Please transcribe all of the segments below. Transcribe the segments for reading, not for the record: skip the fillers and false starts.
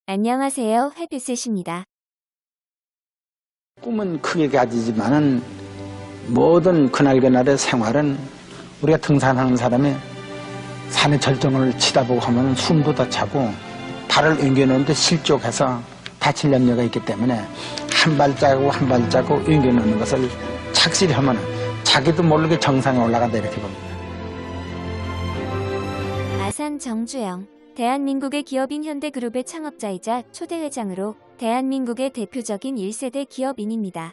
안녕하세요. 햇빛셋입니다. 꿈은 크게 가지지만은 모든 그날그날의 생활은 우리가 등산하는 사람이 산의 절정을 치다보고 하면 숨도 더 차고 발을 옮겨놓는데 실족해서 다칠 염려가 있기 때문에 한 발자국 한 발자국 옮겨놓는 것을 착실히 하면 자기도 모르게 정상에 올라간다 이렇게 봅니다. 아산 정주영, 대한민국의 기업인 현대그룹의 창업자이자 초대 회장으로 대한민국의 대표적인 1세대 기업인입니다.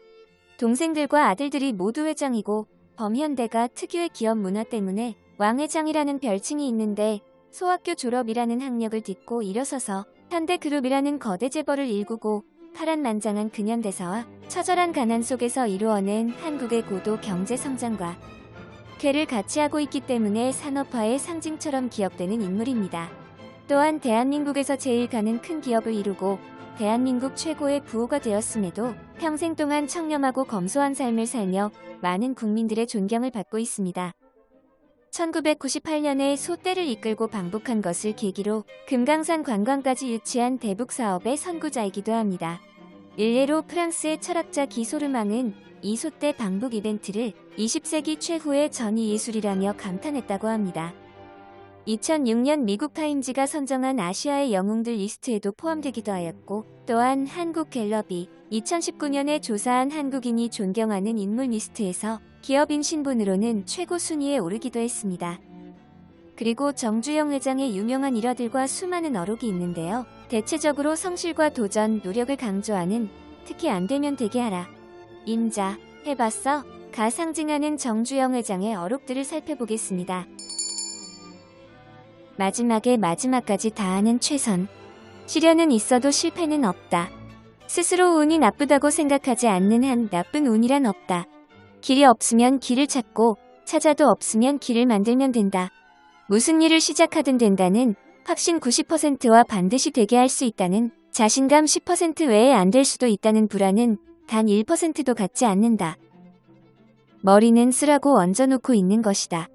동생들과 아들들이 모두 회장이고 범현대가 특유의 기업 문화 때문에 왕회장이라는 별칭이 있는데 소학교 졸업이라는 학력을 딛고 일어서서 현대그룹이라는 거대 재벌을 일구고 파란만장한 근현대사와 처절한 가난 속에서 이루어낸 한국의 고도 경제 성장과 쾌를 같이 하고 있기 때문에 산업화의 상징처럼 기억되는 인물입니다. 또한 대한민국에서 제일 가는 큰 기업을 이루고 대한민국 최고의 부호가 되었음에도 평생 동안 청렴하고 검소한 삶을 살며 많은 국민들의 존경을 받고 있습니다. 1998년에 소떼를 이끌고 방북한 것을 계기로 금강산 관광까지 유치한 대북 사업의 선구자이기도 합니다. 일례로 프랑스의 철학자 기소르망은 이 소떼 방북 이벤트를 20세기 최후의 전위예술이라며 감탄했다고 합니다. 2006년 미국 타임지가 선정한 아시아의 영웅들 리스트에도 포함되기도 하였고 또한 한국갤럽이 2019년에 조사한 한국인이 존경하는 인물 리스트에서 기업인 신분으로는 최고 순위에 오르기도 했습니다. 그리고 정주영 회장의 유명한 일화들과 수많은 어록이 있는데요. 대체적으로 성실과 도전, 노력을 강조하는 특히 안 되면 되게 하라, 임자, 해봤어? 가 상징하는 정주영 회장의 어록들을 살펴보겠습니다. 마지막에 마지막까지 다하는 최선. 시련은 있어도 실패는 없다. 스스로 운이 나쁘다고 생각하지 않는 한 나쁜 운이란 없다. 길이 없으면 길을 찾고 찾아도 없으면 길을 만들면 된다. 무슨 일을 시작하든 된다는 확신 90%와 반드시 되게 할 수 있다는 자신감 10% 외에 안 될 수도 있다는 불안은 단 1%도 갖지 않는다. 머리는 쓰라고 얹어놓고 있는 것이다.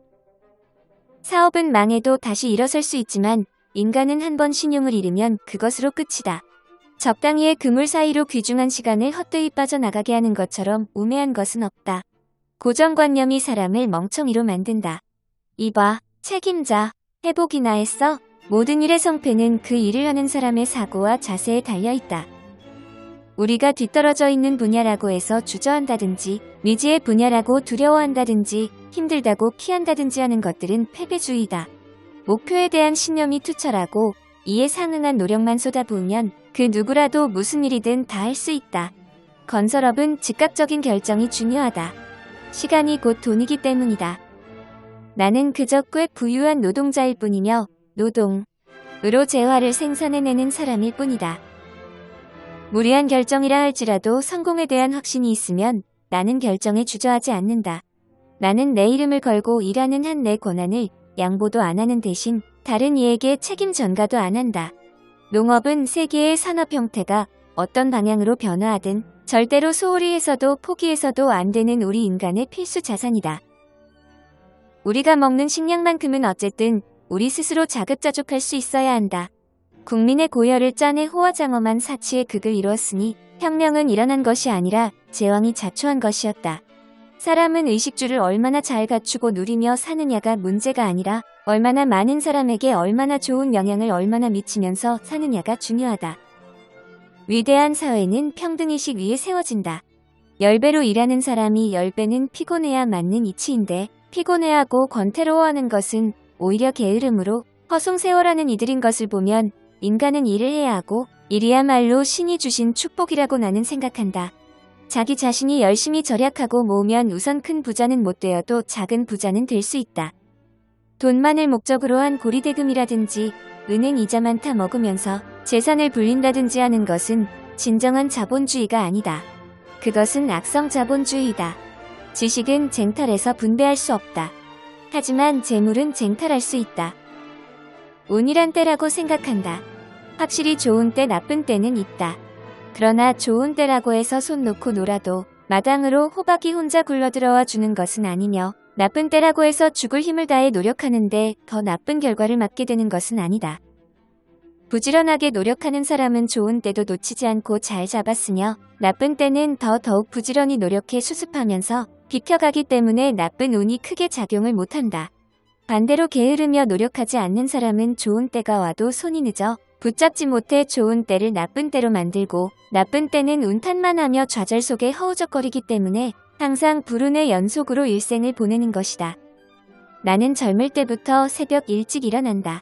사업은 망해도 다시 일어설 수 있지만 인간은 한 번 신용을 잃으면 그것으로 끝이다. 적당히의 그물 사이로 귀중한 시간을 헛되이 빠져나가게 하는 것처럼 우매한 것은 없다. 고정관념이 사람을 멍청이로 만든다. 이봐, 책임자, 해보기나 했어? 모든 일의 성패는 그 일을 하는 사람의 사고와 자세에 달려있다. 우리가 뒤떨어져 있는 분야라고 해서 주저한다든지 미지의 분야라고 두려워한다든지 힘들다고 피한다든지 하는 것들은 패배주의다. 목표에 대한 신념이 투철하고 이에 상응한 노력만 쏟아부으면 그 누구라도 무슨 일이든 다 할 수 있다. 건설업은 즉각적인 결정이 중요하다. 시간이 곧 돈이기 때문이다. 나는 그저 꽤 부유한 노동자일 뿐이며 노동으로 재화를 생산해내는 사람일 뿐이다. 무리한 결정이라 할지라도 성공에 대한 확신이 있으면 나는 결정에 주저하지 않는다. 나는 내 이름을 걸고 일하는 한 내 권한을 양보도 안 하는 대신 다른 이에게 책임 전가도 안 한다. 농업은 세계의 산업 형태가 어떤 방향으로 변화하든 절대로 소홀히 해서도 포기해서도 안 되는 우리 인간의 필수 자산이다. 우리가 먹는 식량만큼은 어쨌든 우리 스스로 자급자족할 수 있어야 한다. 국민의 고열을 짜내 호화장엄한 사치의 극을 이루었으니 혁명은 일어난 것이 아니라 제왕이 자초한 것이었다. 사람은 의식주를 얼마나 잘 갖추고 누리며 사느냐가 문제가 아니라 얼마나 많은 사람에게 얼마나 좋은 영향을 얼마나 미치면서 사느냐가 중요하다. 위대한 사회는 평등의식 위에 세워진다. 10배로 일하는 사람이 10배는 피곤해야 맞는 이치인데 피곤해하고 권태로워하는 것은 오히려 게으름으로 허송세월하는 이들인 것을 보면 인간은 일을 해야 하고 일이야말로 신이 주신 축복이라고 나는 생각한다. 자기 자신이 열심히 절약하고 모으면 우선 큰 부자는 못 되어도 작은 부자는 될 수 있다. 돈만을 목적으로 한 고리대금이라든지 은행 이자만 타 먹으면서 재산을 불린다든지 하는 것은 진정한 자본주의가 아니다. 그것은 악성 자본주의다. 지식은 쟁탈해서 분배할 수 없다. 하지만 재물은 쟁탈할 수 있다. 운이란 때라고 생각한다. 확실히 좋은 때 나쁜 때는 있다. 그러나 좋은 때라고 해서 손 놓고 놀아도 마당으로 호박이 혼자 굴러들어와 주는 것은 아니며 나쁜 때라고 해서 죽을 힘을 다해 노력하는데 더 나쁜 결과를 맞게 되는 것은 아니다. 부지런하게 노력하는 사람은 좋은 때도 놓치지 않고 잘 잡았으며 나쁜 때는 더욱 부지런히 노력해 수습하면서 비켜가기 때문에 나쁜 운이 크게 작용을 못한다. 반대로 게으르며 노력하지 않는 사람은 좋은 때가 와도 손이 늦어 붙잡지 못해 좋은 때를 나쁜 때로 만들고 나쁜 때는 운탓만 하며 좌절 속에 허우적거리기 때문에 항상 불운의 연속으로 일생을 보내는 것이다. 나는 젊을 때부터 새벽 일찍 일어난다.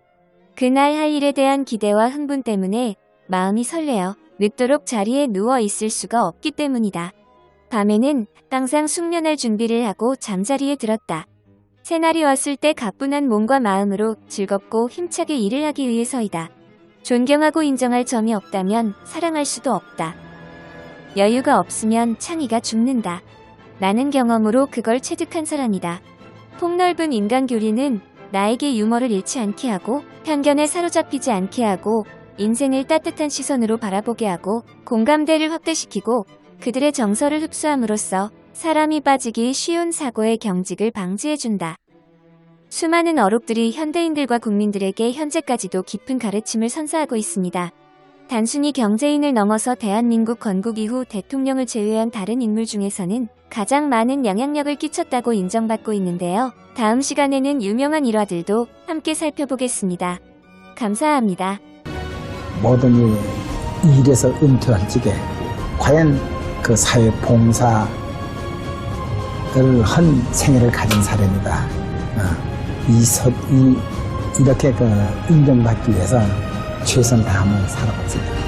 그날 할 일에 대한 기대와 흥분 때문에 마음이 설레어 늦도록 자리에 누워 있을 수가 없기 때문이다. 밤에는 항상 숙면할 준비를 하고 잠자리에 들었다. 새날이 왔을 때 가뿐한 몸과 마음으로 즐겁고 힘차게 일을 하기 위해서이다. 존경하고 인정할 점이 없다면 사랑할 수도 없다. 여유가 없으면 창의가 죽는다. 나는 경험으로 그걸 체득한 사람이다. 폭넓은 인간 교리는 나에게 유머를 잃지 않게 하고 편견에 사로잡히지 않게 하고 인생을 따뜻한 시선으로 바라보게 하고 공감대를 확대시키고 그들의 정서를 흡수함으로써 사람이 빠지기 쉬운 사고의 경직을 방지해준다. 수많은 어록들이 현대인들과 국민들에게 현재까지도 깊은 가르침을 선사하고 있습니다. 단순히 경제인을 넘어서 대한민국 건국 이후 대통령을 제외한 다른 인물 중에서는 가장 많은 영향력을 끼쳤다고 인정받고 있는데요. 다음 시간에는 유명한 일화들도 함께 살펴보겠습니다. 감사합니다. 모든 일에서 은퇴할 적에 과연 그 사회 봉사를 한 생애를 가진 사람이다. 이렇게 인정받기 위해서 최선 다함을 살아봤습니다.